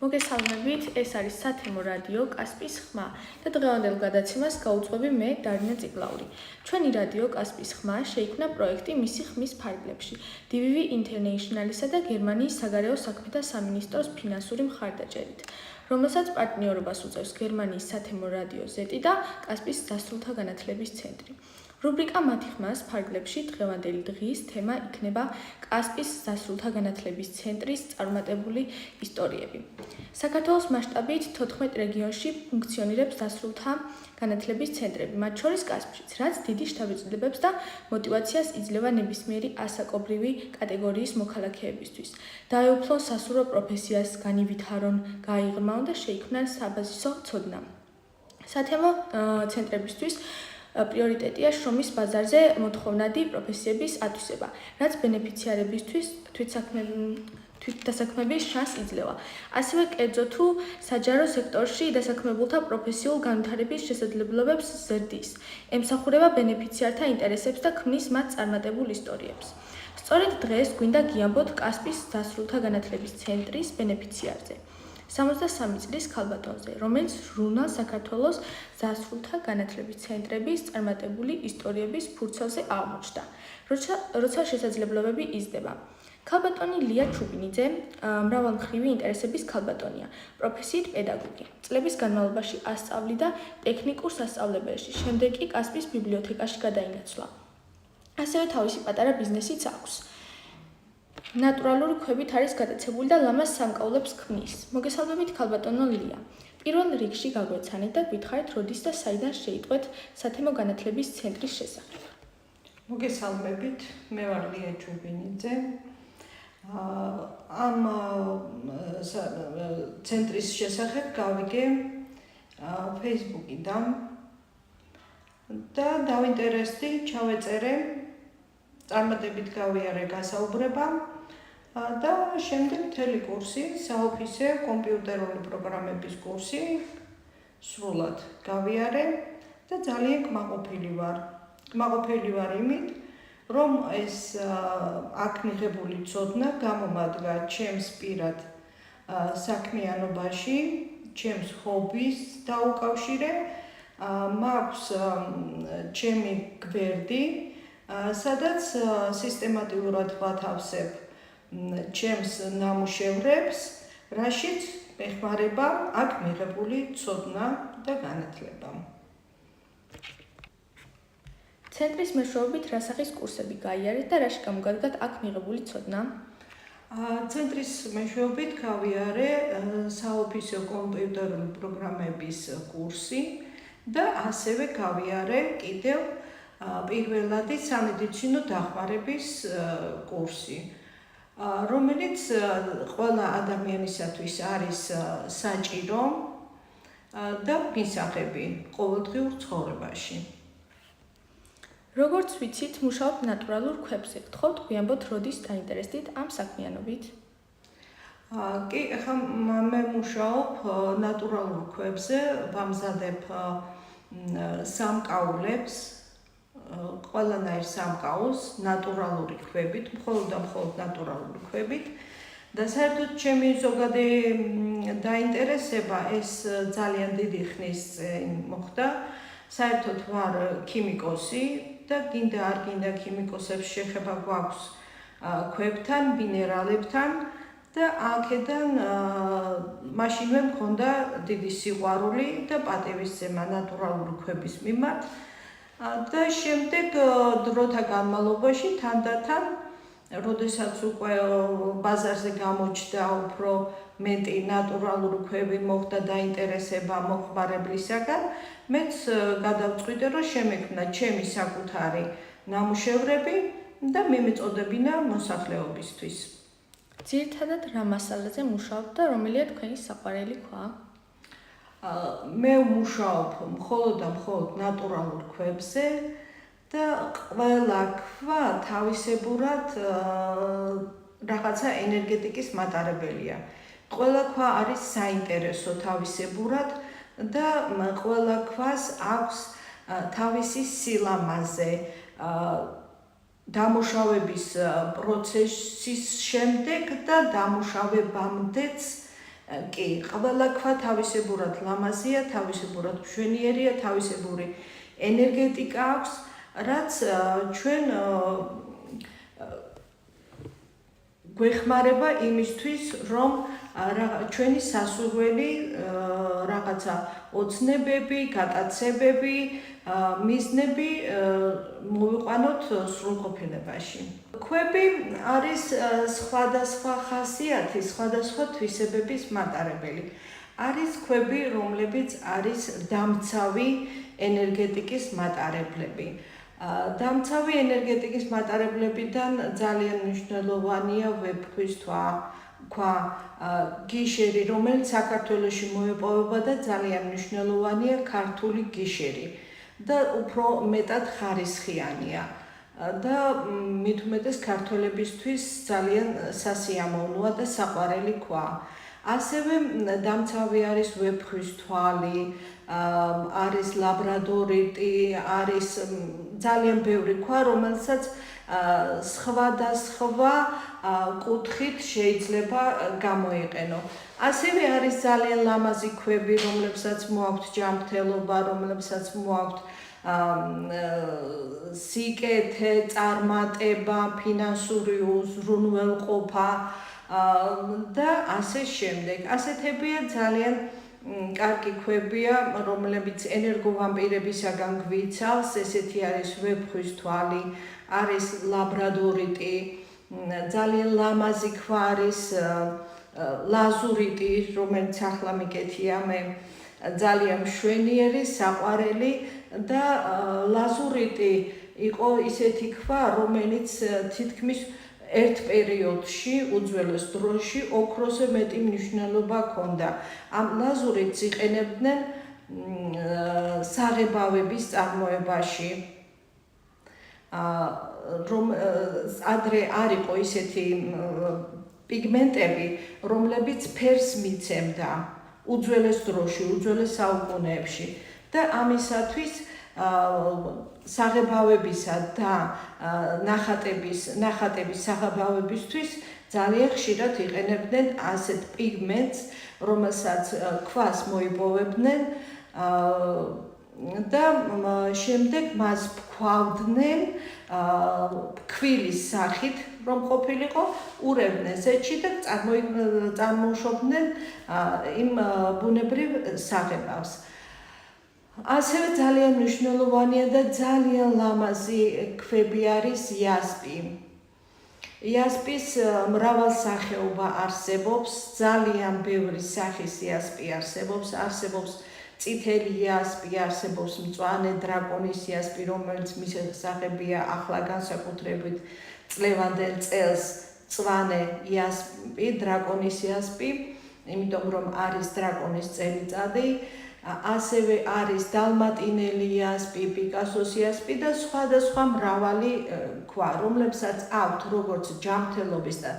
მოგესალმებით, ეს არის სათემო რადიო კასპის ხმა და დღევანდელ გადაცემას გაუძღვები მე დარინა ციკლაური. ჩვენი რადიო კასპის ხმა შეიქმნა პროექტი მისი ხმის ფარგლებში DVV International-ისა და გერმანიის საგარეო საქმეთა სამინისტროს ფინანსური მხარდაჭერით, რომელსაც პარტნიორობას უწევს გერმანიის სათემო რადიო Z და კასპის დასრულთა განათლების ცენტრი. რუბრიკა მათი ხმას ფარგლებში დღევანდელი დღის თემა იქნება კასპის დასრულთა განათლების ცენტრის წარმატებული ისტორიები. საქართველოს მასშტაბით 14 რეგიონში ფუნქციონირებს დასრულთა განათლების ცენტრები, მათ შორის კასპშიც, რაც დიდი შთაბეჭდილებებს და მოტივაციას იძლევა ნებისმიერი ასაკობრივი კატეგორიის მოქალაქეებისთვის. დაეუფლონ სასურველ პროფესიას, განივითარონ, გაიღრმაონ და შეიქმნან საბაზისო ცოდნა. სათემო ცენტრებისთვის პრიორიტეტია შრომის ბაზარზე მოთხოვნადი პროფესიების ათვისება, რაც ბენეფიციარებისთვის თვითდასაქმების შანსს იძლევა. ასევე კერძო თუ საჯარო სექტორში დასაქმებულთა პროფესიულ განვითარების შესაძლებლობებს ზრდის, ემსახურება ბენეფიციართა ინტერესებს და ქმნის მათ წარმატებულ ისტორიებს. სწორედ დღეს გვინდა გიამბოთ კასპის დასრულთა განათლების ცენტრის ბენეფიციარზე. 63 წლის ქალბატონზე, რომელიც ჟურნალ საქართველოს დასრულთა განათლების ცენტრების წარმატებული ისტორიების ფურცელზე აღმოჩნდა, როცა შესაძლებლობები იზრდება. ქალბატონი ლია ჩუბინიძე მრავალმხრივი ინტერესების ქალბატონია, პროფესიით პედაგოგი. წლების განმავლობაში ასწავლიდა ტექნიკურ სასწავლებელში, შემდეგ კი კასპის ბიბლიოთეკაში გადაინაცვლა. ასევე თავისი პატარა ბიზნესიც აქვს. ნატურალური ქვებით არის გატაცებული და ლამაზ სამკაულებს ქმნის. მოგესალმებით ქალბატონო ლია. პირველ რიგში გაგვეცანეთ და გითხარით, როდის და საიდან შეიტყვეთ სათემო განათლების ცენტრის შესახებ. მოგესალმებით, მე ვარ ლია ჩუბინიძე. ამ ცენტრის შესახებ გავიგე Facebook-იდან და დავინტერესდი, ჩავეწერე, წარმატებით გავიარე გასაუბრება და შემდეგ მთელი კურსი, საოფისე კომპიუტერული პროგრამების კურსი სრულად გავიარე და ძალიან კმაყოფილი ვარ. კმაყოფილი ვარ იმით, რომ ეს აქ მიღებული ცოდნა გამომადგა ჩემს პირად საქმიანობაში, ჩემს ჰობის დაუკავშირე, მაქვს ჩემი გვერდი, სადაც სისტემატიურად ვათავსებ ჩემს ნამუშევრებს, რაშიც ეხმარება აქ მიღებული ცოდნა და განათლება. ცენტრის მეშვეობით რა სახის კურსები გაიარეთ და რაში გამოგადგათ აქ მიღებული ცოდნა? ცენტრის მეშვეობით გავიარე საოფისე კომპიუტერული პროგრამების კურსი და ასევე გავიარე კიდევ პირველადი სამედიცინო დახმარების კურსი, რომელიც ყველა ადამიანისათვის არის საჭირო და მისაღები ყოველდღიურ ცხოვრებაში. როგორც ვიცით, მუშაობთ ნატურალურ ქვებზე. გთხოვთ გვიამბოთ, როდის დაინტერესდით ამ საქმიანობით? კი, ახლა მე მუშაობ ნატურალურ ქვებზე, ვამზადებ სამკაულებს, ყველანაირ სამკაულს ნატურალური ქვებით, მხოლოდ და მხოლოდ ნატურალური ქვებით. და საერთოდ ჩემი ზოგადი დაინტერესება ეს ძალიან დიდი ხნის წინ მოხდა. საერთოდ ვარ ქიმიკოსი და გინდა არ გინდა ქიმიკოსებს შეხება გვაქვს ქვებთან, მინერალებთან და აქედან მაშინვე მქონდა დიდი სიყვარული და პატივისცემა ნატურალური ქვების მიმართ და შემდეგ დროთა განმავლობაში თანდათან, როდესაც უკვე ბაზარზე გამოჩნდა უფრო მეტი ნატურალური ქვები, მოხდა დაინტერესება მოხმარებლისაგან, მეც გადავწყვიტე, რომ შემექმნა ჩემი საკუთარი ნამუშევრები და მიმეწოდებინა მოსახლეობისთვის. ძირითადად რა მასალაზე მუშაობთ და რომელია თქვენი საყვარელი ქვა? მე ვმუშაობ მხოლოდ და მხოლოდ ნატურალურ ქვებზე და ყველა ქვა თავისებურად რაღაცა ენერგეტიკის მატარებელია. ყველა ქვა არის საინტერესო თავისებურად და ყველა ქვას აქვს თავისი სილამაზე. დამუშავების პროცესის შემდეგ და დამუშავებამდეც კი, ყველა ქვა თავისებურად ლამაზია, თავისებურად მშვენიერია, თავისებური ენერგეტიკა აქვს, რაც ჩვენ გვეხმარება იმისთვის, რომ ჩვენი სასურველი რაღაცა ოცნებები, გატაცებები, მიზნები მოვიყვანოთ სრულყოფილებაში. ქვები არის სხვადასხვა ხასიათის, სხვადასხვა თვისებების მატარებელი. არის ქვები, რომლებიც არის დამცავი ენერგეტიკის მატარებლები. დამცავი ენერგეტიკის მატარებლებიდან ძალიან მნიშვნელოვანია ვეფხვის ქვა, გიშერი, რომელიც საქართველოში მოეპოვება და ძალიან მნიშვნელოვანია ქართული გიშერი და უფრო მეტად ხარისხიანია და მით უმეტეს ქართველებისთვის ძალიან სასიამოვნოა და საყვარელი ქვა. ასევე დამცავი არის ვეფხვის თვალი, არის ლაბრადორიტი, არის ძალიან ბევრი ქვა, რომელსაც სხვადასხვა კუთხით შეიძლება გამოიყენო. ასევე არის ძალიან ლამაზი ქვები, რომლებსაც მოაქვთ ჯანმრთელობა, რომლებსაც მოაქვთ სიკეთე, წარმატება, ფინანსური უზრუნველყოფა და ასე შემდეგ. ასეთებია ძალიან კარგი ქვებია, რომლებიც ენერგოვამპირებისაგან გვიცავს, ესეთი არის ვეფხვის თვალი, არის ლაბრადორიტი, ძალიან ლამაზი ქვა არის ლაზურიტი, რომელიც ახლა მიკეთია მე, ძალიან მშვენიერი, საყვარელი და ლაზურიტი იყო ისეთი ქვა, რომელიც თითქმის ერთ პერიოდში, უძველეს დროში, ოქროზე მეტი მნიშვნელობა ჰქონდა. ამ ლაზურიტს იყენებდნენ საღებავების წარმოებაში. რომ ადრე არ იყო ისეთი პიგმენტები, რომლებიც ფერს მიცემდა უძველეს დროში, უძველეს საუკუნეებში და ამისათვის საღებავებისა და ნახატების საღებავებისთვის ძალიან ხშირად იყენებდნენ ასეთ პიგმენტს, რომელსაც ქვას მოიპოვებდნენ და შემდეგ მას ფქვავდნენ ფქვილის სახით, რომ ყოფილიყო, ურევდნენ ზეთში და წარმოუშვებდნენ იმ ბუნებრივ საღებავს. ასევე ძალიან მნიშვნელოვანია და ძალიან ლამაზი ქვები არის იასპი. იასპის მრავალსახეობა არსებობს, ძალიან ბევრი სახის იასპი არსებობს წითელი იასპი, არსებობს მწვანე დრაკონის იასპი, რომელიც მისი სახებია ახლა განსაკუთრებით წლევანდელ წელს მწვანე იასპი, დრაკონის იასპი, იმიტომ რომ არის დრაკონის წელიწადი. ასევე არის დალმატინელი იასპი, პიკასოს იასპი და სხვადასხვა მრავალი ქვა, რომლებსაც აქვთ როგორც ჯანმრთელობის და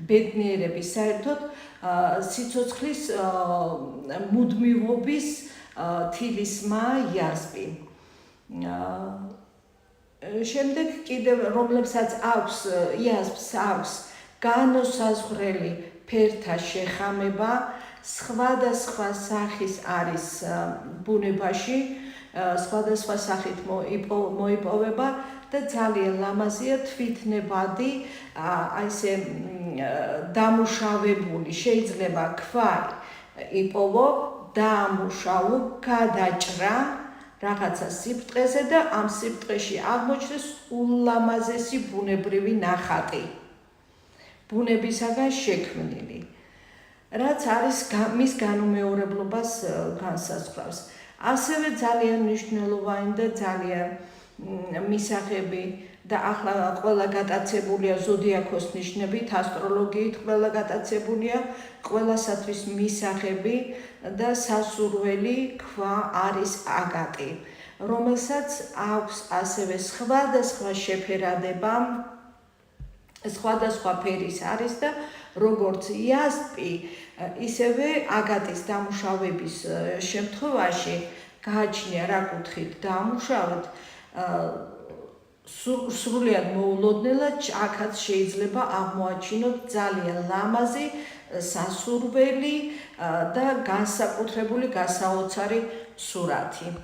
ბედნიერების საერთოდ სიცოცხლის მუდმივობის თილისმა იასპი. შემდეგ კიდევ რომლებსაც იასპს აქვს განუსაზღვრელი ფერთა შეხამება, სხვადასხვა სახის არის ბუნებაში, სხვადასხვა სახით მოიპოვება და ძალიან ლამაზია თვითნებადი, აი ესე დამუშავებული, შეიძლება ქვა იპოვო, დაამუშავო, გადაჭრა რაღაცა სიბრტყეზე და ამ სიბრტყეში აღმოჩნდეს ულამაზესი ბუნებრივი ნახატი, ბუნებისაგან შექმნილი. რაც არის მის განუმეორებლობას განსაზღვრავს. ასევე ძალიან მნიშვნელოვანი და ძალიან მისაღები და ახლა ყველა გატაცებულია ზოდიაქოს ნიშნებით, ასტროლოგიით ყველა გატაცებულია, ყველასათვის მისაღები და სასურველი ქვა არის აგატი, რომელსაც აქვს ასევე სხვადასხვა შეფერადება, სხვადასხვა ფერის არის და როგორც იასპი, ისევე აგატის დამუშავების შემთხვევაში გააჩნია რა კუთხით დაამუშავოთ, სრულიად მოულოდნელად აქაც შეიძლება აღმოაჩინოთ ძალიან ლამაზი სასურველი და განსაკუთრებული გასაოცარი სურათი.